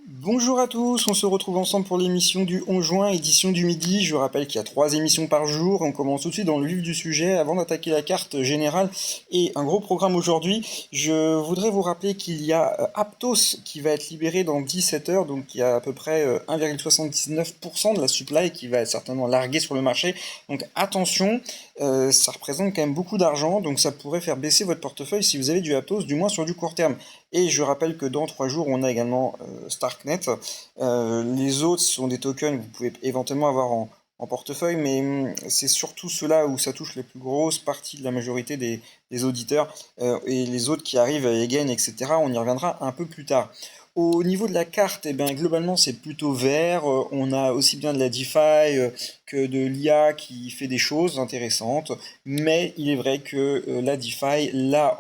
Bonjour à tous, on se retrouve ensemble pour l'émission du 11 juin, édition du midi. Je rappelle qu'il y a 3 émissions par jour. On commence tout de suite dans le vif du sujet avant d'attaquer la carte générale et un gros programme aujourd'hui. Je voudrais vous rappeler qu'il y a Aptos qui va être libéré dans 17 heures, donc il y a à peu près 1,79% de la supply qui va être certainement larguée sur le marché. Donc attention, ça représente quand même beaucoup d'argent, donc ça pourrait faire baisser votre portefeuille si vous avez du Aptos, du moins sur du court terme. Et je rappelle que dans 3 jours, on a également Starknet. Les autres sont des tokens que vous pouvez éventuellement avoir en portefeuille, mais c'est surtout ceux-là où ça touche les plus grosses parties de la majorité des auditeurs. Et les autres qui arrivent, Egen, etc., on y reviendra un peu plus tard. Au niveau de la carte, eh bien, globalement, c'est plutôt vert. On a aussi bien de la DeFi que de l'IA qui fait des choses intéressantes. Mais il est vrai que la DeFi, là,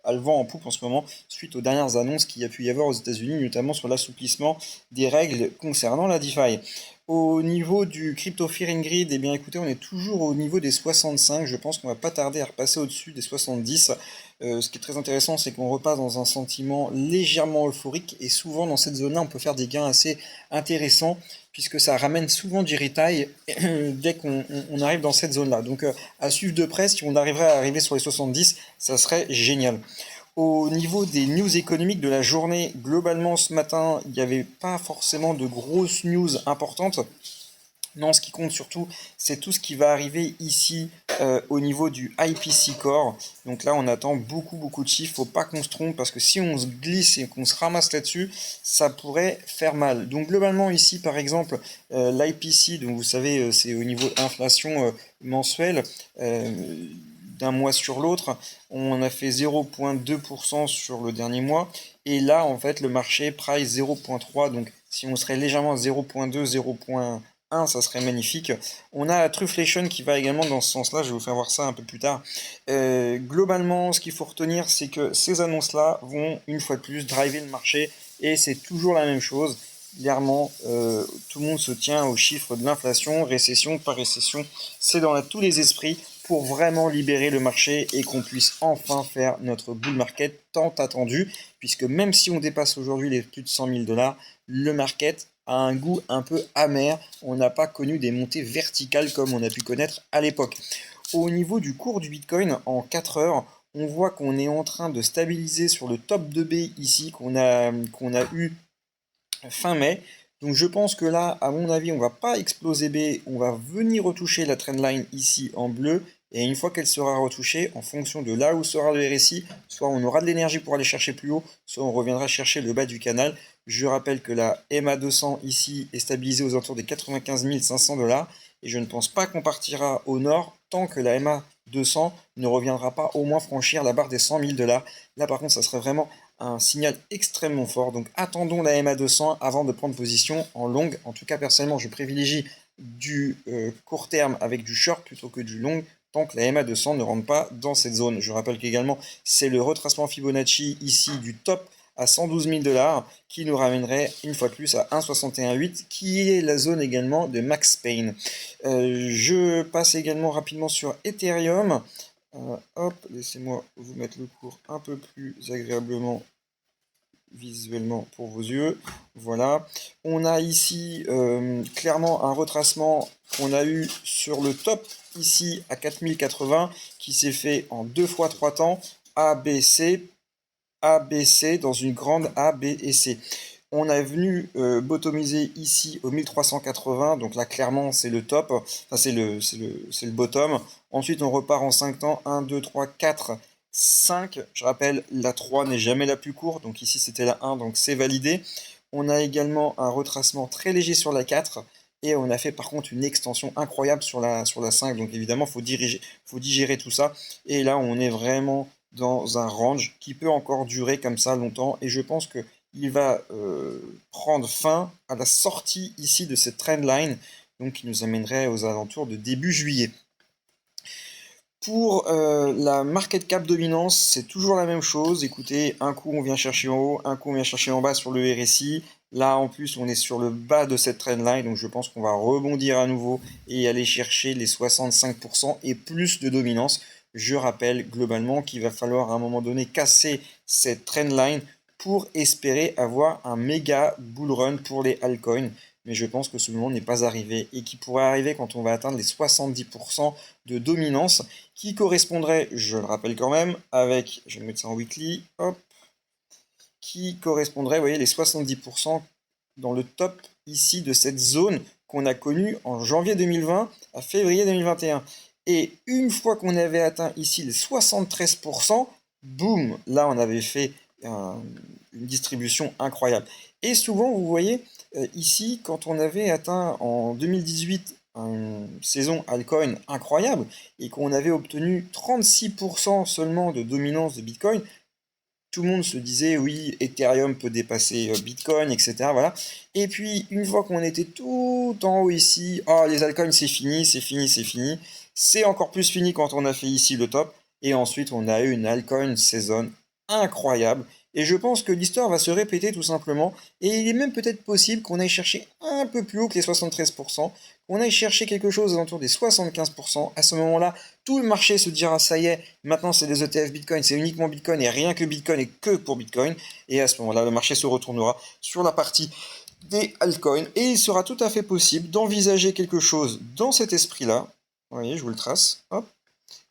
a le vent en poupe en ce moment, suite aux dernières annonces qu'il y a pu y avoir aux États-Unis, notamment sur l'assouplissement des règles concernant la DeFi. Au niveau du Crypto Fear Grid, eh bien écoutez, on est toujours au niveau des 65. Je pense qu'on va pas tarder à repasser au-dessus des 70. Ce qui est très intéressant, c'est qu'on repasse dans un sentiment légèrement euphorique et souvent dans cette zone-là, on peut faire des gains assez intéressants puisque ça ramène souvent du retail dès qu'on arrive dans cette zone-là. Donc à suivre de près, si on arriverait à arriver sur les 70, ça serait génial. Au niveau des news économiques de la journée, globalement ce matin, il n'y avait pas forcément de grosses news importantes. Non, ce qui compte surtout, c'est tout ce qui va arriver ici au niveau du IPC Core. Donc là, on attend beaucoup de chiffres. Faut pas qu'on se trompe parce que si on se glisse et qu'on se ramasse là-dessus, ça pourrait faire mal. Donc globalement ici, par exemple, l'IPC, donc vous savez, c'est au niveau inflation mensuelle. D'un mois sur l'autre, on a fait 0,2% sur le dernier mois. Et là, en fait, le marché price 0,3. Donc, si on serait légèrement à 0,2, 0,1, ça serait magnifique. On a la Trufflation qui va également dans ce sens-là. Je vais vous faire voir ça un peu plus tard. Globalement, ce qu'il faut retenir, c'est que ces annonces-là vont, une fois de plus, driver le marché. Et c'est toujours la même chose. Clairement, tout le monde se tient aux chiffres de l'inflation, récession par récession. C'est dans tous les esprits pour vraiment libérer le marché et qu'on puisse enfin faire notre bull market tant attendu, puisque même si on dépasse aujourd'hui les plus de 100 000 dollars, le market a un goût un peu amer. On n'a pas connu des montées verticales comme on a pu connaître à l'époque. Au niveau du cours du Bitcoin, en 4 heures, on voit qu'on est en train de stabiliser sur le top 2B ici qu'on a eu fin mai. Donc je pense que là, à mon avis, on va pas exploser B, on va venir retoucher la trendline ici en bleu. Et une fois qu'elle sera retouchée, en fonction de là où sera le RSI, soit on aura de l'énergie pour aller chercher plus haut, soit on reviendra chercher le bas du canal. Je rappelle que la MA200 ici est stabilisée aux alentours des 95 500 dollars. Et je ne pense pas qu'on partira au nord tant que la MA200 ne reviendra pas au moins franchir la barre des 100 000 dollars. Là par contre, ça serait vraiment un signal extrêmement fort. Donc attendons la MA200 avant de prendre position en longue. En tout cas, personnellement, je privilégie du court terme avec du short plutôt que du long tant que la MA200 ne rentre pas dans cette zone. Je rappelle qu'également, c'est le retracement Fibonacci ici du top à 112 000 dollars qui nous ramènerait une fois de plus à 1,61,8 qui est la zone également de Max Payne. Je passe également rapidement sur Ethereum. Hop, laissez-moi vous mettre le cours un peu plus agréablement visuellement pour vos yeux. Voilà. On a ici clairement un retracement qu'on a eu sur le top ici à 4080 qui s'est fait en 2 fois 3 temps ABC, ABC dans une grande A, B et C. On est venu bottomiser ici au 1380, donc là clairement c'est le top, enfin c'est le bottom. Ensuite on repart en 5 temps, 1, 2, 3, 4, 5. Je rappelle, la 3 n'est jamais la plus courte, donc ici c'était la 1, donc c'est validé. On a également un retracement très léger sur la 4, et on a fait par contre une extension incroyable sur la 5, donc évidemment faut digérer tout ça. Et là on est vraiment dans un range qui peut encore durer comme ça longtemps, et je pense que il va prendre fin à la sortie ici de cette trendline, donc qui nous amènerait aux alentours de début juillet. Pour la market cap dominance, c'est toujours la même chose. Écoutez, un coup on vient chercher en haut, un coup on vient chercher en bas sur le RSI. Là en plus on est sur le bas de cette trendline, donc je pense qu'on va rebondir à nouveau et aller chercher les 65% et plus de dominance. Je rappelle globalement qu'il va falloir à un moment donné casser cette trendline pour espérer avoir un méga bull run pour les altcoins. Mais je pense que ce moment n'est pas arrivé et qui pourrait arriver quand on va atteindre les 70% de dominance, qui correspondrait, je le rappelle quand même, avec, je vais mettre ça en weekly, hop, qui correspondrait, vous voyez, les 70% dans le top ici de cette zone qu'on a connue en janvier 2020 à février 2021. Et une fois qu'on avait atteint ici les 73%, boum, là on avait fait une distribution incroyable. Et souvent, vous voyez, ici, quand on avait atteint en 2018 une saison altcoin incroyable et qu'on avait obtenu 36% seulement de dominance de Bitcoin, tout le monde se disait oui, Ethereum peut dépasser Bitcoin, etc. Voilà. Et puis, une fois qu'on était tout en haut ici, oh, les altcoins c'est fini, c'est fini, c'est fini. C'est encore plus fini quand on a fait ici le top. Et ensuite, on a eu une altcoin saison incroyable. Et je pense que l'histoire va se répéter tout simplement. Et il est même peut-être possible qu'on aille chercher un peu plus haut que les 73%, qu'on aille chercher quelque chose aux alentours des 75%. À ce moment-là, tout le marché se dira ça y est, maintenant c'est des ETF Bitcoin, c'est uniquement Bitcoin et rien que Bitcoin et que pour Bitcoin. Et à ce moment-là, le marché se retournera sur la partie des altcoins et il sera tout à fait possible d'envisager quelque chose dans cet esprit-là. Vous voyez, je vous le trace. Hop.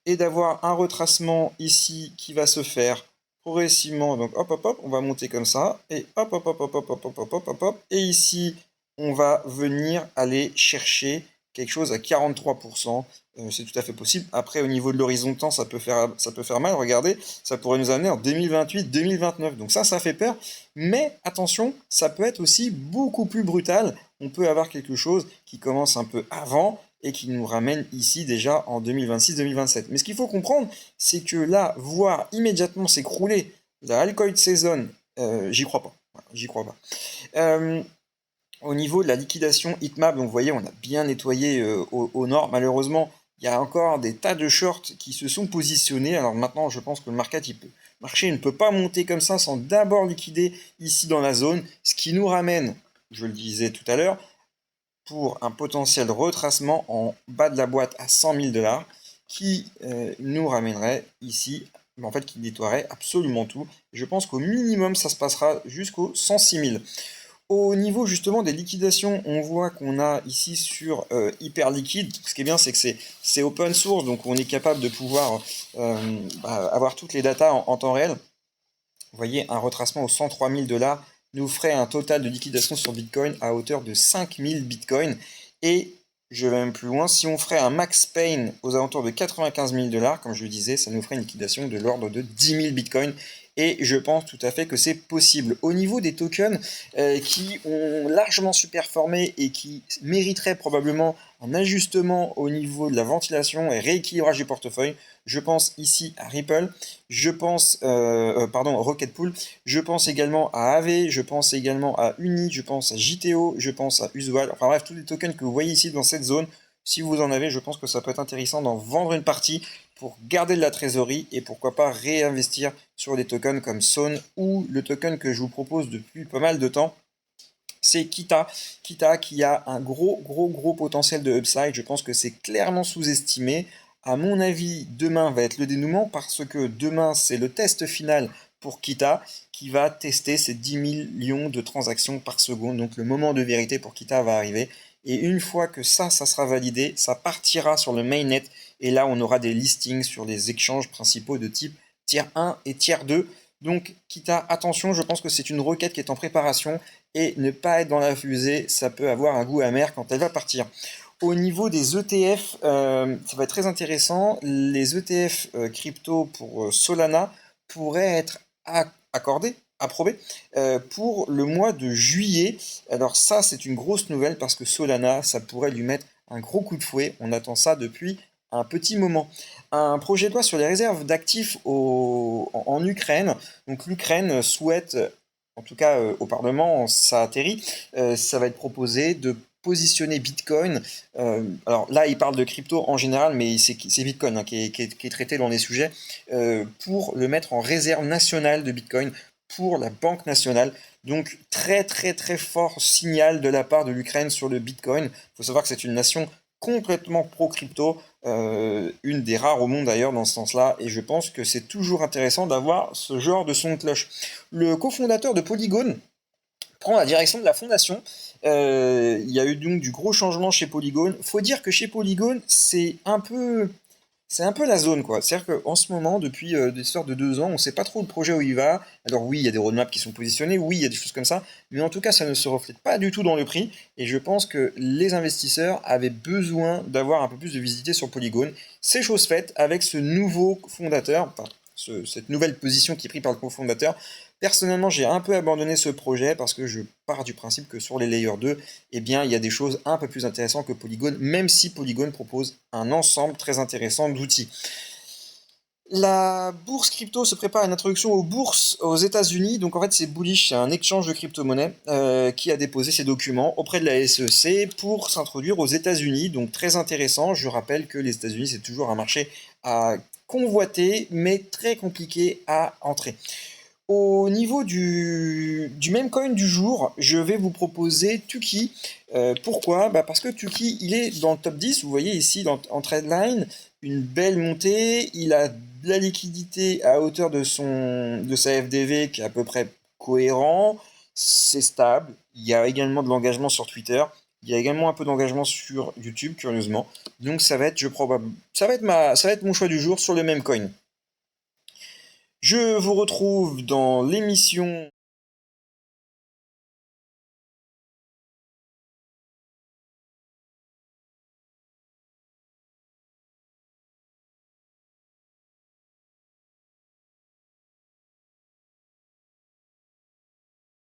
Et d'avoir un retracement ici qui va se faire progressivement. Donc hop hop hop, on va monter comme ça. Et hop hop hop hop hop hop hop hop hop hop hop. Et ici, on va venir aller chercher quelque chose à 43%. C'est tout à fait possible. Après, au niveau de l'horizon de temps, ça peut faire mal. Regardez, ça pourrait nous amener en 2028-2029. Donc ça fait peur. Mais attention, ça peut être aussi beaucoup plus brutal. On peut avoir quelque chose qui commence un peu avant et qui nous ramène ici déjà en 2026-2027. Mais ce qu'il faut comprendre, c'est que là, voir immédiatement s'écrouler la altcoin saison, j'y crois pas. Voilà, j'y crois pas. Au niveau de la liquidation Hitmap, donc vous voyez, on a bien nettoyé au nord. Malheureusement, il y a encore des tas de shorts qui se sont positionnés. Alors maintenant, je pense que le marché ne peut pas monter comme ça sans d'abord liquider ici dans la zone, ce qui nous ramène, je le disais tout à l'heure, pour un potentiel retracement en bas de la boîte à 100 000 $, qui nous ramènerait ici, en fait, qui nettoierait absolument tout. Je pense qu'au minimum, ça se passera jusqu'au 106 000. Au niveau justement des liquidations, on voit qu'on a ici sur Hyperliquid. Ce qui est bien, c'est que c'est open source, donc on est capable de pouvoir avoir toutes les datas en temps réel. Vous voyez, un retracement aux 103 000 $ nous ferait un total de liquidation sur Bitcoin à hauteur de 5000 Bitcoin. Et je vais même plus loin, si on ferait un max pain aux alentours de 95 000 $, comme je le disais, ça nous ferait une liquidation de l'ordre de 10 000 Bitcoin. Et je pense tout à fait que c'est possible. Au niveau des tokens qui ont largement surperformé et qui mériteraient probablement un ajustement au niveau de la ventilation et rééquilibrage du portefeuille, je pense ici à Ripple, je pense, Rocket Pool, je pense également à AV, je pense également à Uni, je pense à JTO, je pense à Usual, enfin bref, tous les tokens que vous voyez ici dans cette zone, si vous en avez, je pense que ça peut être intéressant d'en vendre une partie pour garder de la trésorerie et pourquoi pas réinvestir sur des tokens comme Son ou le token que je vous propose depuis pas mal de temps, c'est Kita. Kita qui a un gros potentiel de upside. Je pense que c'est clairement sous-estimé. À mon avis, demain va être le dénouement parce que demain, c'est le test final pour Kita qui va tester ses 10 millions de transactions par seconde. Donc le moment de vérité pour Kita va arriver. Et une fois que ça sera validé, ça partira sur le mainnet. Et là, on aura des listings sur les échanges principaux de type tier 1 et tier 2. Donc, Kita, attention, je pense que c'est une requête qui est en préparation et ne pas être dans la fusée, ça peut avoir un goût amer quand elle va partir. Au niveau des ETF, ça va être très intéressant. Les ETF crypto pour Solana pourraient être accordés, approuvés, pour le mois de juillet. Alors ça, c'est une grosse nouvelle parce que Solana, ça pourrait lui mettre un gros coup de fouet. On attend ça depuis un petit moment. Un projet de loi sur les réserves d'actifs en Ukraine. Donc l'Ukraine souhaite, en tout cas au Parlement, ça atterrit, ça va être proposé de positionner Bitcoin. Alors là, il parle de crypto en général, mais c'est Bitcoin hein, qui est traité dans les sujets, pour le mettre en réserve nationale de Bitcoin pour la Banque nationale. Donc très fort signal de la part de l'Ukraine sur le Bitcoin. Il faut savoir que c'est une nation complètement pro-crypto, une des rares au monde d'ailleurs dans ce sens-là, et je pense que c'est toujours intéressant d'avoir ce genre de son de cloche. Le cofondateur de Polygon prend la direction de la fondation. Il y a eu donc du gros changement chez Polygon. Faut dire que chez Polygon, c'est un peu la zone, quoi. C'est-à-dire qu'en ce moment, depuis des sortes de 2 ans, on ne sait pas trop le projet où il va. Alors oui, il y a des roadmaps qui sont positionnés, oui, il y a des choses comme ça, mais en tout cas, ça ne se reflète pas du tout dans le prix. Et je pense que les investisseurs avaient besoin d'avoir un peu plus de visibilité sur Polygon. C'est chose faite avec ce nouveau fondateur, enfin, cette nouvelle position qui est prise par le cofondateur. Personnellement, j'ai un peu abandonné ce projet parce que je pars du principe que sur les layers 2, eh bien, il y a des choses un peu plus intéressantes que Polygon, même si Polygon propose un ensemble très intéressant d'outils. La bourse crypto se prépare à une introduction aux bourses aux États-Unis. Donc en fait, c'est Bullish, c'est un exchange de crypto-monnaies qui a déposé ses documents auprès de la SEC pour s'introduire aux États-Unis. Donc très intéressant. Je rappelle que les États-Unis, c'est toujours un marché à convoiter, mais très compliqué à entrer. Au niveau du même coin du jour, je vais vous proposer Tuki. Pourquoi? Bah parce que Tuki, il est dans le top 10. Vous voyez ici en trendline, une belle montée. Il a de la liquidité à hauteur de sa FDV qui est à peu près cohérent. C'est stable. Il y a également de l'engagement sur Twitter. Il y a également un peu d'engagement sur YouTube, curieusement. Donc ça va être, ça va être mon choix du jour sur le même coin. Je vous retrouve dans l'émission